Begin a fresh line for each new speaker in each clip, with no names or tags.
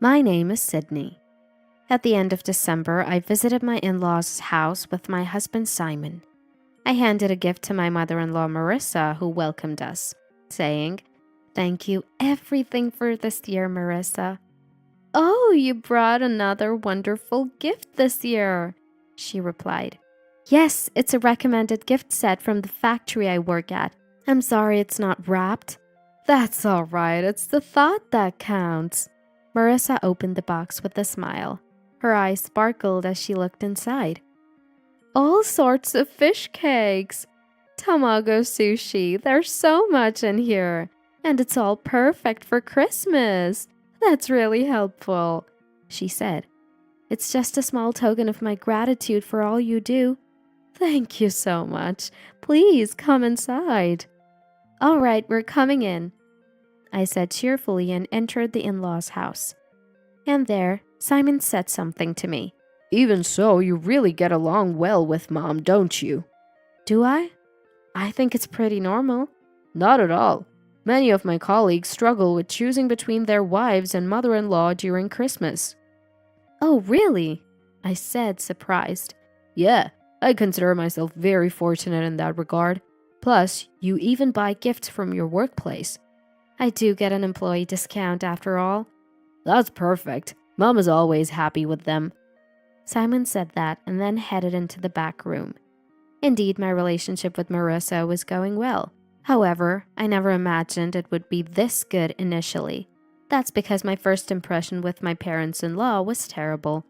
My name is Sydney. At the end of December, I visited my in-laws' house with my husband Simon. I handed a gift to my mother-in-law Marissa, who welcomed us, saying, "Thank you everything for this year, Marissa." "Oh, you brought another wonderful gift this year," she replied. "Yes, it's a recommended gift set from the factory I work at. I'm sorry it's not wrapped." "That's all right, it's the thought that counts." Marissa opened the box with a smile. Her eyes sparkled as she looked inside. "All sorts of fish cakes. Tamago sushi, there's so much in here. And it's all perfect for Christmas. That's really helpful," she said. "It's just a small token of my gratitude for all you do." "Thank you so much. Please come inside." "All right, we're coming in," I said cheerfully and entered the in-laws' house. And there, Simon said something to me.
"Even so, you really get along well with Mom, don't you?"
"Do I? I think it's pretty normal."
"Not at all. Many of my colleagues struggle with choosing between their wives and mother-in-law during Christmas."
"Oh, really?" I said, surprised.
"Yeah, I consider myself very fortunate in that regard. Plus, you even buy gifts from your workplace."
"I do get an employee discount after all."
"That's perfect. Mom is always happy with them."
Simon said that and then headed into the back room. Indeed, my relationship with Marissa was going well. However, I never imagined it would be this good initially. That's because my first impression with my parents-in-law was terrible.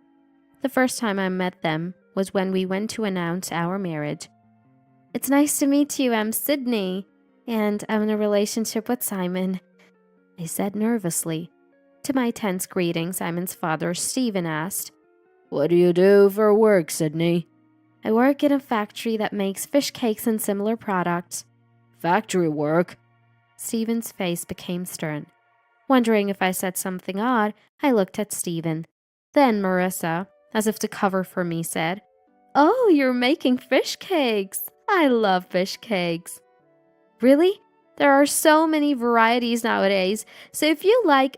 The first time I met them was when we went to announce our marriage. "It's nice to meet you, I'm Sydney, and I'm in a relationship with Simon," I said nervously. To my tense greeting, Simon's father, Stephen, asked,
"What do you do for work, Sydney?"
"I work in a factory that makes fish cakes and similar products."
"Factory work?"
Stephen's face became stern. Wondering if I said something odd, I looked at Stephen. Then Marissa, as if to cover for me, said, "Oh, you're making fish cakes. I love fish cakes." "Really? There are so many varieties nowadays, so if you like..."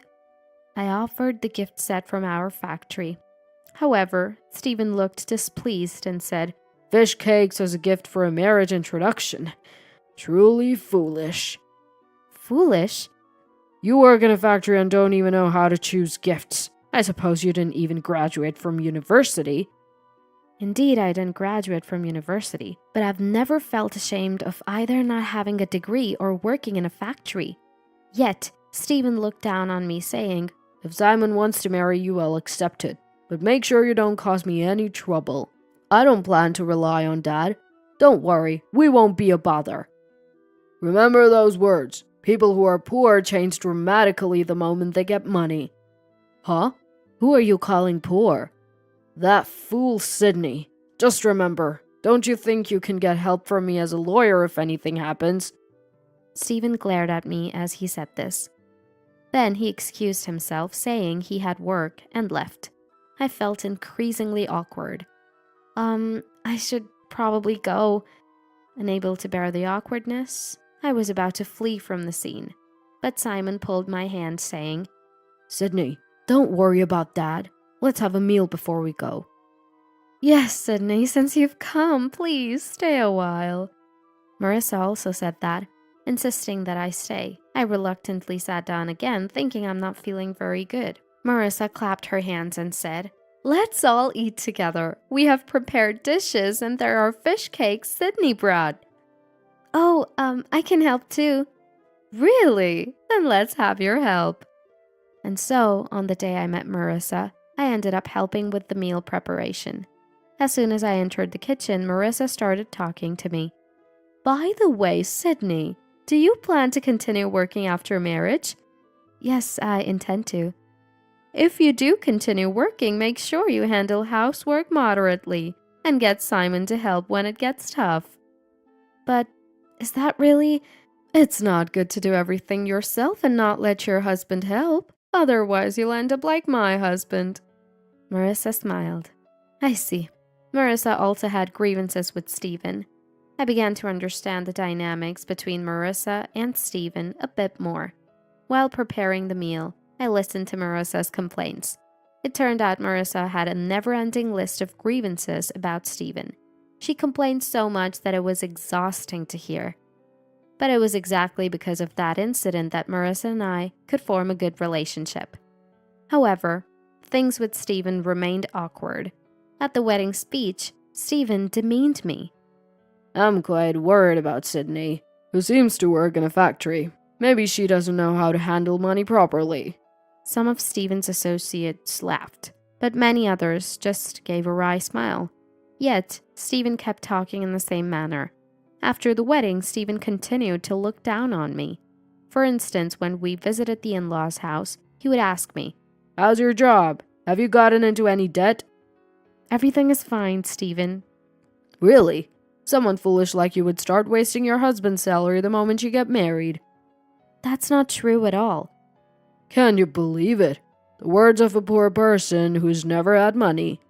I offered the gift set from our factory. However, Stephen looked displeased and said,
"Fish cakes as a gift for a marriage introduction. Truly foolish."
"Foolish?"
"You work in a factory and don't even know how to choose gifts. I suppose you didn't even graduate from university."
Indeed, I didn't graduate from university, but I've never felt ashamed of either not having a degree or working in a factory. Yet, Stephen looked down on me saying,
"If Simon wants to marry you, I'll accept it. But make sure you don't cause me any trouble. I don't plan to rely on Dad. Don't worry, we won't be a bother. Remember those words. People who are poor change dramatically the moment they get money." "Huh? Who are you calling poor?" "That fool Sydney. Just remember, don't you think you can get help from me as a lawyer if anything happens?"
Stephen glared at me as he said this. Then he excused himself, saying he had work, and left. I felt increasingly awkward. I should probably go." Unable to bear the awkwardness, I was about to flee from the scene. But Simon pulled my hand, saying,
"Sydney, don't worry about Dad. Let's have a meal before we go."
"Yes, Sydney, since you've come, please stay a while." Marissa also said that, insisting that I stay. I reluctantly sat down again, thinking I'm not feeling very good. Marissa clapped her hands and said, "Let's all eat together. We have prepared dishes and there are fish cakes Sydney brought." "Oh, I can help too." "Really? Then let's have your help." And so, on the day I met Marissa, I ended up helping with the meal preparation. As soon as I entered the kitchen, Marissa started talking to me. "By the way, Sydney, do you plan to continue working after marriage?" "Yes, I intend to." "If you do continue working, make sure you handle housework moderately and get Simon to help when it gets tough." "But is that really..." "It's not good to do everything yourself and not let your husband help. Otherwise, you'll end up like my husband." Marissa smiled. "I see." Marissa also had grievances with Stephen. I began to understand the dynamics between Marissa and Stephen a bit more. While preparing the meal, I listened to Marissa's complaints. It turned out Marissa had a never-ending list of grievances about Steven. She complained so much that it was exhausting to hear. But it was exactly because of that incident that Marissa and I could form a good relationship. However, things with Steven remained awkward. At the wedding speech, Steven demeaned me.
I'm quite worried about Sydney, who seems to work in a factory. Maybe she doesn't know how to handle money properly.
Some of Steven's associates laughed, but many others just gave a wry smile. Yet, Steven kept talking in the same manner. After the wedding, Steven continued to look down on me. For instance, when we visited the in-laws' house, he would ask me,
How's your job? Have you gotten into any debt?
Everything is fine, Steven.
Really? Someone foolish like you would start wasting your husband's salary the moment you get married.
That's not true at all.
Can you believe it? The words of a poor person who's never had money.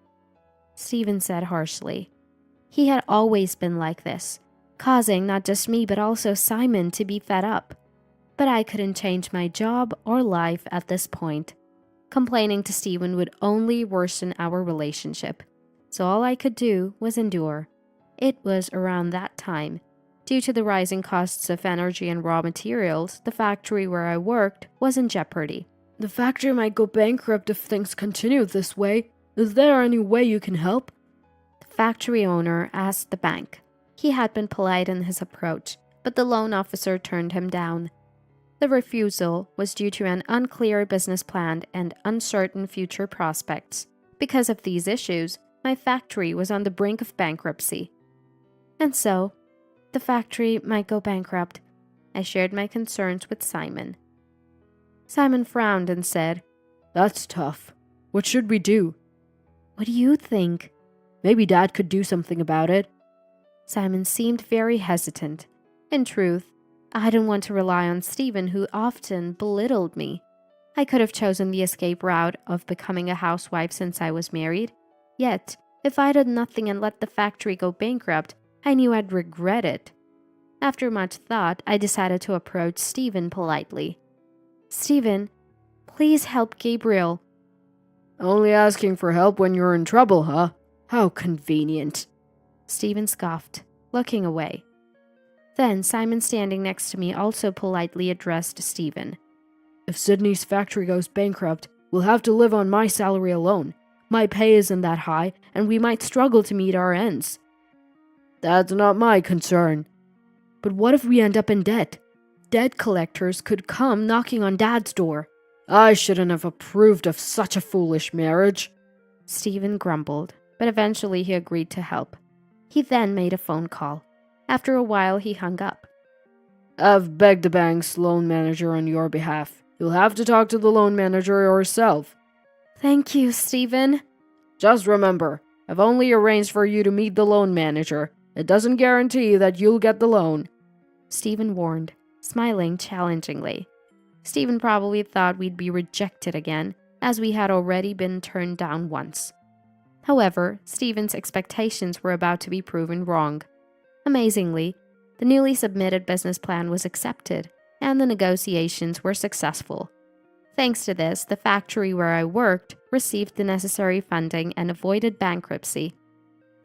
Steven said harshly. He had always been like this, causing not just me but also Simon to be fed up. But I couldn't change my job or life at this point. Complaining to Steven would only worsen our relationship, so all I could do was endure. It was around that time. Due to the rising costs of energy and raw materials, the factory where I worked was in jeopardy.
The factory might go bankrupt if things continue this way. Is there any way you can help?
The factory owner asked the bank. He had been polite in his approach, but the loan officer turned him down. The refusal was due to an unclear business plan and uncertain future prospects. Because of these issues, my factory was on the brink of bankruptcy. And so, the factory might go bankrupt. I shared my concerns with Simon. Simon frowned and said,
That's tough. What should we do?
What do you think?
Maybe Dad could do something about it.
Simon seemed very hesitant. In truth, I didn't want to rely on Steven, who often belittled me. I could have chosen the escape route of becoming a housewife since I was married. Yet, if I did nothing and let the factory go bankrupt, I knew I'd regret it. After much thought, I decided to approach Steven politely. Steven, please help Gabriel.
Only asking for help when you're in trouble, huh? How convenient.
Steven scoffed, looking away. Then Simon, standing next to me, also politely addressed Steven.
If Sydney's factory goes bankrupt, we'll have to live on my salary alone. My pay isn't that high, and we might struggle to meet our ends. That's not my concern. But what if we end up in debt? Debt collectors could come knocking on Dad's door. I shouldn't have approved of such a foolish marriage.
Steven grumbled, but eventually he agreed to help. He then made a phone call. After a while, he hung up.
I've begged the bank's loan manager on your behalf. You'll have to talk to the loan manager yourself.
Thank you, Steven.
Just remember, I've only arranged for you to meet the loan manager. It doesn't guarantee that you'll get the loan.
Steven warned, smiling challengingly. Steven probably thought we'd be rejected again, as we had already been turned down once. However, Steven's expectations were about to be proven wrong. Amazingly, the newly submitted business plan was accepted, and the negotiations were successful. Thanks to this, the factory where I worked received the necessary funding and avoided bankruptcy.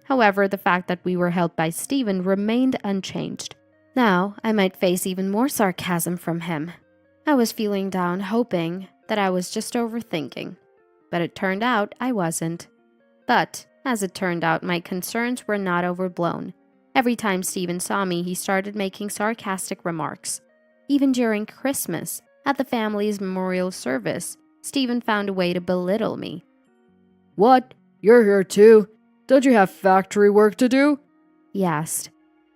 However, the fact that we were helped by Steven remained unchanged. Now, I might face even more sarcasm from him. I was feeling down, hoping that I was just overthinking. But it turned out I wasn't. But, as it turned out, my concerns were not overblown. Every time Steven saw me, he started making sarcastic remarks. Even during Christmas, at the family's memorial service, Steven found a way to belittle me.
What? You're here too? Don't you have factory work to do?
He asked.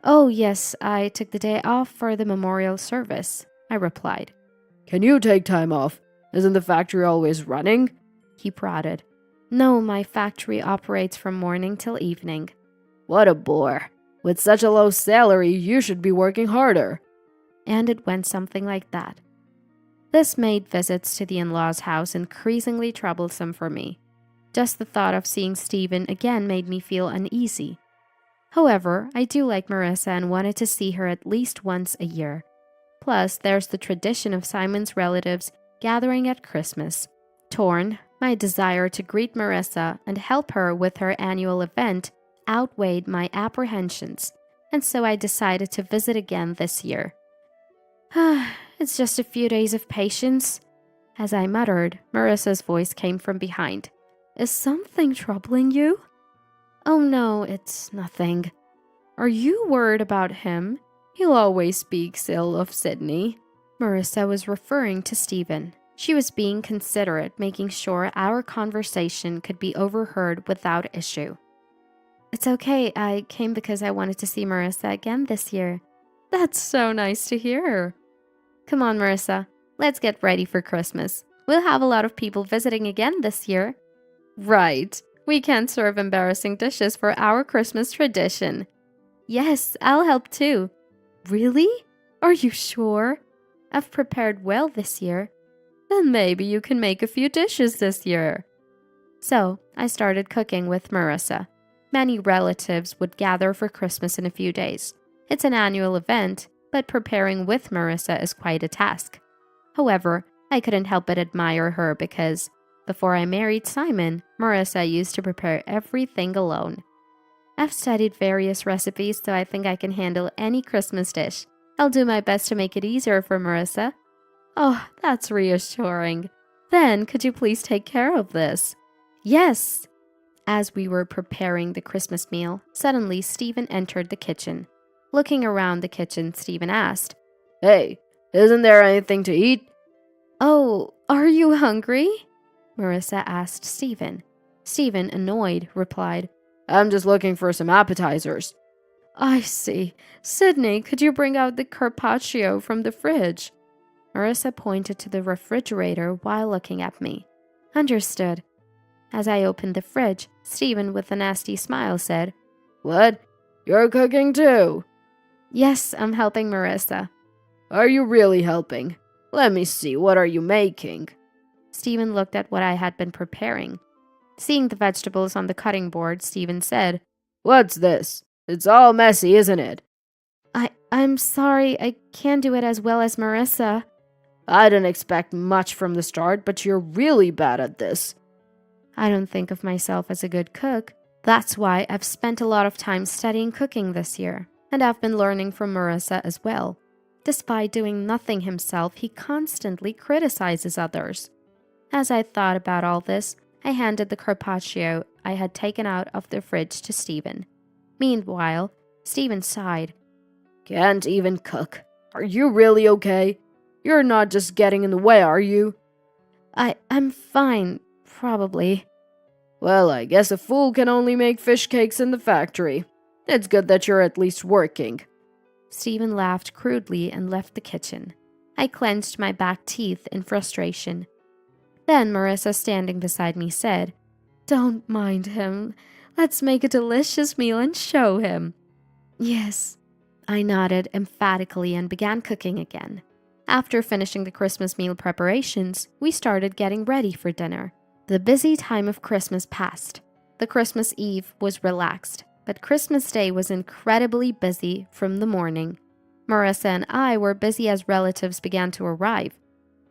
Oh, yes, I took the day off for the memorial service, I replied.
Can you take time off? Isn't the factory always running?
He prodded. No, my factory operates from morning till evening.
What a bore. With such a low salary, you should be working harder.
And it went something like that. This made visits to the in-laws' house increasingly troublesome for me. Just the thought of seeing Steven again made me feel uneasy. However, I do like Marissa and wanted to see her at least once a year. Plus, there's the tradition of Simon's relatives gathering at Christmas. Torn, my desire to greet Marissa and help her with her annual event outweighed my apprehensions, and so I decided to visit again this year. It's just a few days of patience. As I muttered, Marissa's voice came from behind. Is something troubling you? Oh no, it's nothing. Are you worried about him? He'll always speak ill of Sydney. Marissa was referring to Stephen. She was being considerate, making sure our conversation could be overheard without issue. It's okay, I came because I wanted to see Marissa again this year. That's so nice to hear. Come on, Marissa, let's get ready for Christmas. We'll have a lot of people visiting again this year. Right, we can't serve embarrassing dishes for our Christmas tradition. Yes, I'll help too. Really? Are you sure? I've prepared well this year. Then maybe you can make a few dishes this year. So, I started cooking with Marissa. Many relatives would gather for Christmas in a few days. It's an annual event, but preparing with Marissa is quite a task. However, I couldn't help but admire her because, before I married Simon, Marissa used to prepare everything alone. I've studied various recipes, so I think I can handle any Christmas dish. I'll do my best to make it easier for Marissa. Oh, that's reassuring. Then, could you please take care of this? Yes. As we were preparing the Christmas meal, suddenly Stephen entered the kitchen. Looking around the kitchen, Stephen asked,
Hey, isn't there anything to eat?
Oh, are you hungry? Marissa asked Stephen. Stephen, annoyed, replied,
I'm just looking for some appetizers.
I see. Sydney, could you bring out the carpaccio from the fridge? Marissa pointed to the refrigerator while looking at me. Understood. As I opened the fridge, Stephen, with a nasty smile, said,
What? You're cooking too?
Yes, I'm helping Marissa.
Are you really helping? Let me see, what are you making?
Stephen looked at what I had been preparing. Seeing the vegetables on the cutting board, Stephen said,
What's this? It's all messy, isn't it?
I'm sorry, I can't do it as well as Marissa.
I didn't expect much from the start, but you're really bad at this.
I don't think of myself as a good cook. That's why I've spent a lot of time studying cooking this year, and I've been learning from Marissa as well. Despite doing nothing himself, he constantly criticizes others. As I thought about all this, I handed the carpaccio I had taken out of the fridge to Stephen. Meanwhile, Stephen sighed.
Can't even cook. Are you really okay? You're not just getting in the way, are you?
I'm fine, probably.
Well, I guess a fool can only make fish cakes in the factory. It's good that you're at least working.
Stephen laughed crudely and left the kitchen. I clenched my back teeth in frustration. Then Marissa, standing beside me, said, Don't mind him. Let's make a delicious meal and show him. Yes. I nodded emphatically and began cooking again. After finishing the Christmas meal preparations, we started getting ready for dinner. The busy time of Christmas passed. The Christmas Eve was relaxed, but Christmas Day was incredibly busy from the morning. Marissa and I were busy as relatives began to arrive.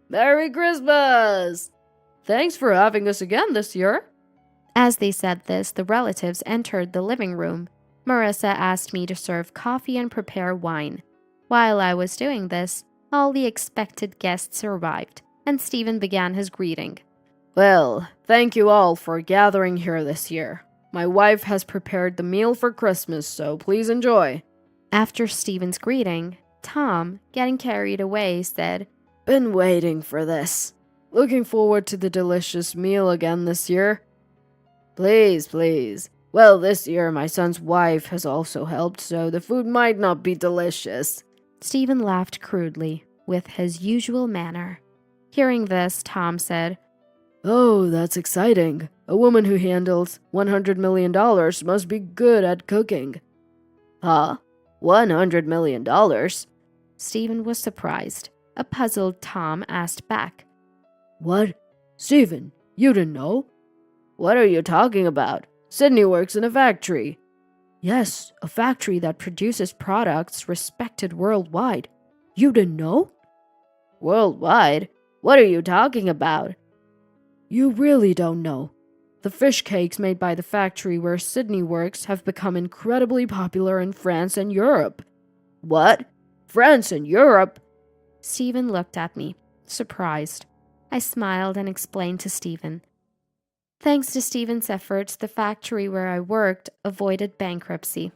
Merry Christmas! Thanks for having us again this year.
As they said this, the relatives entered the living room. Marissa asked me to serve coffee and prepare wine. While I was doing this, all the expected guests arrived, and Stephen began his greeting.
Well, thank you all for gathering here this year. My wife has prepared the meal for Christmas, so please enjoy.
After Stephen's greeting, Tom, getting carried away, said,
Been waiting for this. Looking forward to the delicious meal again this year. Please, please. Well, this year my son's wife has also helped, so the food might not be delicious.
Stephen laughed crudely, with his usual manner. Hearing this, Tom said,
Oh, that's exciting. A woman who handles $100 million must be good at cooking. Huh? $100 million?
Stephen was surprised. A puzzled Tom asked back,
What? Stephen, you didn't know? What are you talking about? Sydney works in a factory. Yes, a factory that produces products respected worldwide. You didn't know? Worldwide? What are you talking about? You really don't know. The fish cakes made by the factory where Sydney works have become incredibly popular in France and Europe. What? France and Europe?
Stephen looked at me, surprised. I smiled and explained to Stephen. Thanks to Stephen's efforts, the factory where I worked avoided bankruptcy.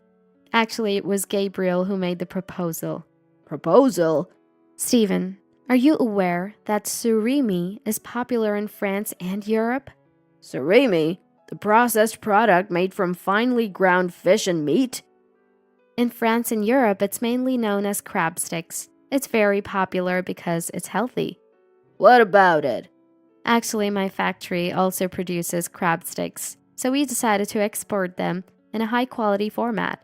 Actually, it was Gabriel who made the proposal.
Proposal?
Stephen, are you aware that surimi is popular in France and Europe?
Surimi? The processed product made from finely ground fish and meat?
In France and Europe, it's mainly known as crab sticks. It's very popular because it's healthy.
What about it?
Actually, my factory also produces crab sticks, so we decided to export them in a high-quality format.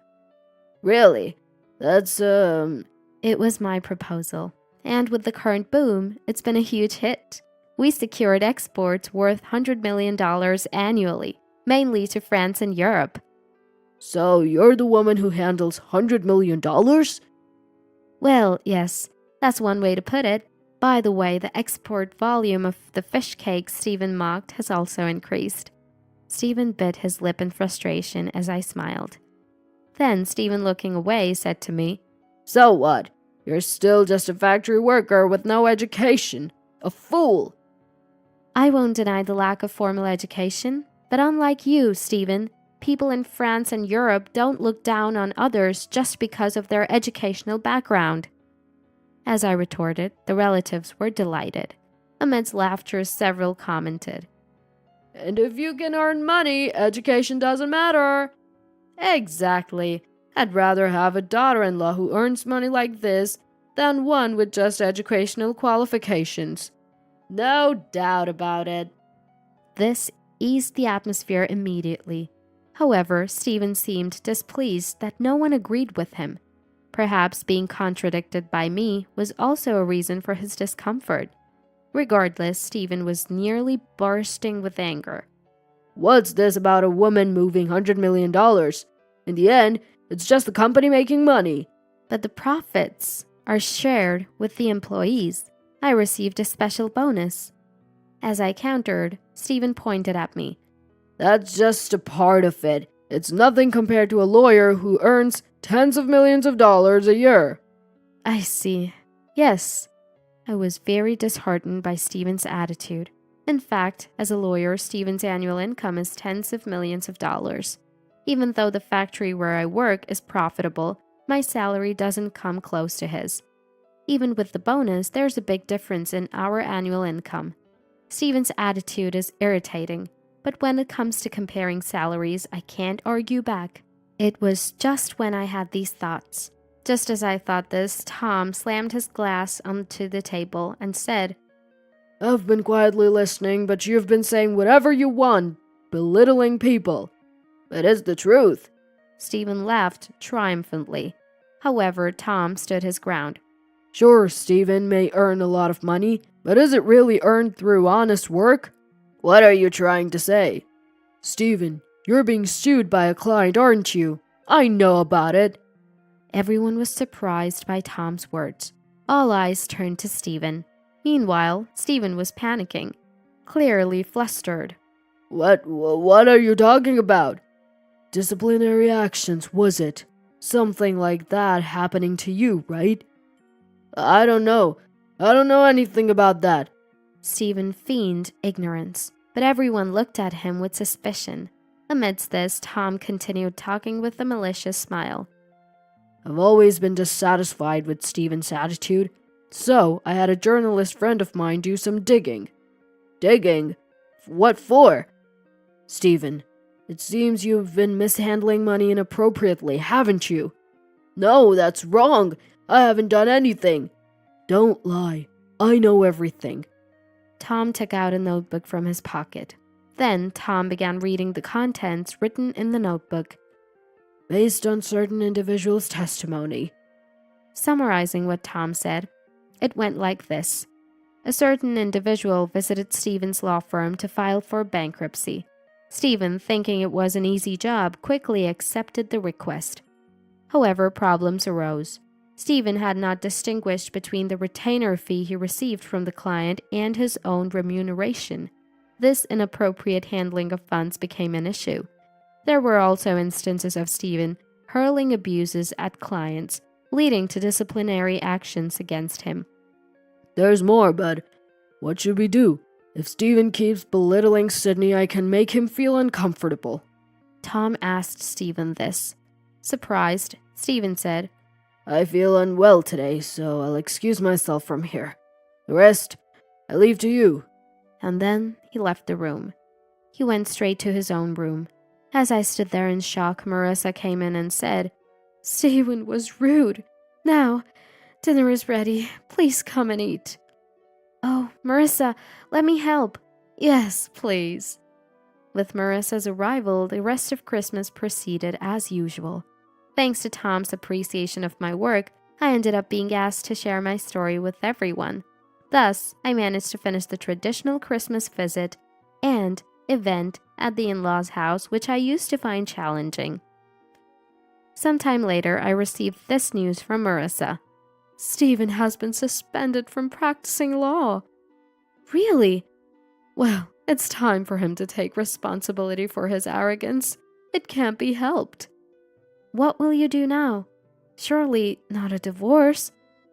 Really? That's,
It was my proposal. And with the current boom, it's been a huge hit. We secured exports worth $100 million annually, mainly to France and Europe.
So you're the woman who handles $100 million?
Well, yes, that's one way to put it. By the way, the export volume of the fish cakes Stephen mocked has also increased. Stephen bit his lip in frustration as I smiled. Then Stephen, looking away, said to me,
So what? You're still just a factory worker with no education. A fool.
I won't deny the lack of formal education, but unlike you, Stephen, people in France and Europe don't look down on others just because of their educational background. As I retorted, the relatives were delighted. Amidst laughter, several commented,
And if you can earn money, education doesn't matter. Exactly. I'd rather have a daughter-in-law who earns money like this than one with just educational qualifications. No doubt about it.
This eased the atmosphere immediately. However, Stephen seemed displeased that no one agreed with him. Perhaps being contradicted by me was also a reason for his discomfort. Regardless, Stephen was nearly bursting with anger.
What's this about a woman moving $100 million? In the end, it's just the company making money.
But the profits are shared with the employees. I received a special bonus. As I countered, Stephen pointed at me.
That's just a part of it. It's nothing compared to a lawyer who earns tens of millions of dollars a year.
I see. Yes. I was very disheartened by Stephen's attitude. In fact, as a lawyer, Stephen's annual income is tens of millions of dollars. Even though the factory where I work is profitable, my salary doesn't come close to his. Even with the bonus, there's a big difference in our annual income. Stephen's attitude is irritating, but when it comes to comparing salaries, I can't argue back. It was just when I had these thoughts. Just as I thought this, Tom slammed his glass onto the table and said,
I've been quietly listening, but you've been saying whatever you want, belittling people. It is the truth.
Stephen laughed triumphantly. However, Tom stood his ground.
Sure, Stephen may earn a lot of money, but is it really earned through honest work? What are you trying to say? Stephen, you're being sued by a client, aren't you? I know about it.
Everyone was surprised by Tom's words. All eyes turned to Stephen. Meanwhile, Stephen was panicking, clearly flustered.
What are you talking about? Disciplinary actions, was it? Something like that happening to you, right? I don't know. I don't know anything about that.
Stephen feigned ignorance, but everyone looked at him with suspicion. Amidst this, Tom continued talking with a malicious smile.
I've always been dissatisfied with Stephen's attitude, so I had a journalist friend of mine do some digging. Digging? What for? Stephen, it seems you've been mishandling money inappropriately, haven't you? No, that's wrong. I haven't done anything. Don't lie. I know everything.
Tom took out a notebook from his pocket. Then Tom began reading the contents written in the notebook.
Based on certain individuals' testimony.
Summarizing what Tom said, it went like this. A certain individual visited Stephen's law firm to file for bankruptcy. Stephen, thinking it was an easy job, quickly accepted the request. However, problems arose. Stephen had not distinguished between the retainer fee he received from the client and his own remuneration. This inappropriate handling of funds became an issue. There were also instances of Stephen hurling abuses at clients, leading to disciplinary actions against him.
There's more, bud. What should we do? If Stephen keeps belittling Sydney, I can make him feel uncomfortable.
Tom asked Stephen this. Surprised, Stephen said,
I feel unwell today, so I'll excuse myself from here. The rest, I leave to you.
And then he left the room. He went straight to his own room. As I stood there in shock, Marissa came in and said, Stephen was rude. Now, dinner is ready. Please come and eat. Oh, Marissa, let me help. Yes, please. With Marissa's arrival, the rest of Christmas proceeded as usual. Thanks to Tom's appreciation of my work, I ended up being asked to share my story with everyone. Thus, I managed to finish the traditional Christmas visit and event at the in-laws' house, which I used to find challenging. Sometime later, I received this news from Marissa. Stephen has been suspended from practicing law. Really? Well, it's time for him to take responsibility for his arrogance. It can't be helped. What will you do now? Surely not a divorce?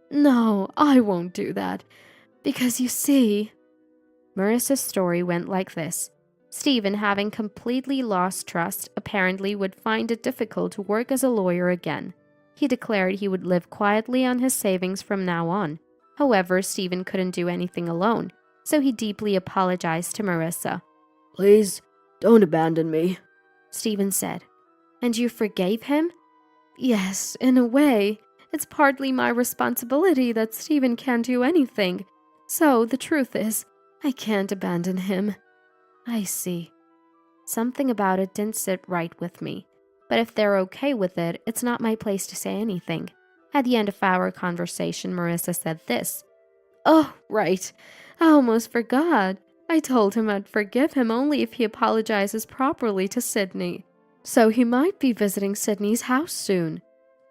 No, I won't do that. Because you see... Marissa's story went like this. Stephen, having completely lost trust, apparently would find it difficult to work as a lawyer again. He declared he would live quietly on his savings from now on. However, Stephen couldn't do anything alone, so he deeply apologized to Marissa.
Please, don't abandon me,
Stephen said. And you forgave him? Yes, in a way. It's partly my responsibility that Stephen can't do anything. So, the truth is, I can't abandon him. I see. Something about it didn't sit right with me. But if they're okay with it, it's not my place to say anything. At the end of our conversation, Marissa said this. Oh, right. I almost forgot. I told him I'd forgive him only if he apologizes properly to Sydney. So he might be visiting Sydney's house soon.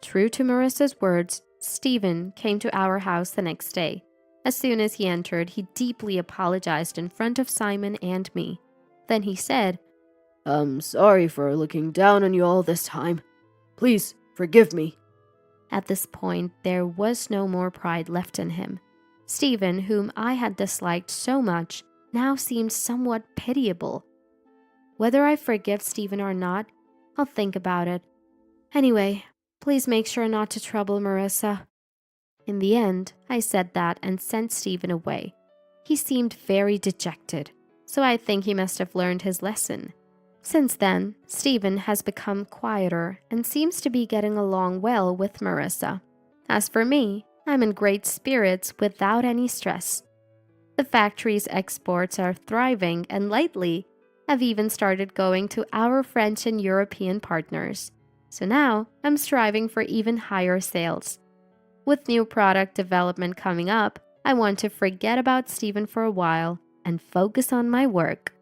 True to Marissa's words, Stephen came to our house the next day. As soon as he entered, he deeply apologized in front of Simon and me. Then he said,
I'm sorry for looking down on you all this time. Please, forgive me.
At this point, there was no more pride left in him. Stephen, whom I had disliked so much, now seemed somewhat pitiable. Whether I forgive Stephen or not, I'll think about it. Anyway, please make sure not to trouble Marissa. In the end, I said that and sent Stephen away. He seemed very dejected, so I think he must have learned his lesson. Since then, Stephen has become quieter and seems to be getting along well with Marissa. As for me, I'm in great spirits without any stress. The factory's exports are thriving, and lately, I've even started going to our French and European partners. So now, I'm striving for even higher sales. With new product development coming up, I want to forget about Stephen for a while and focus on my work.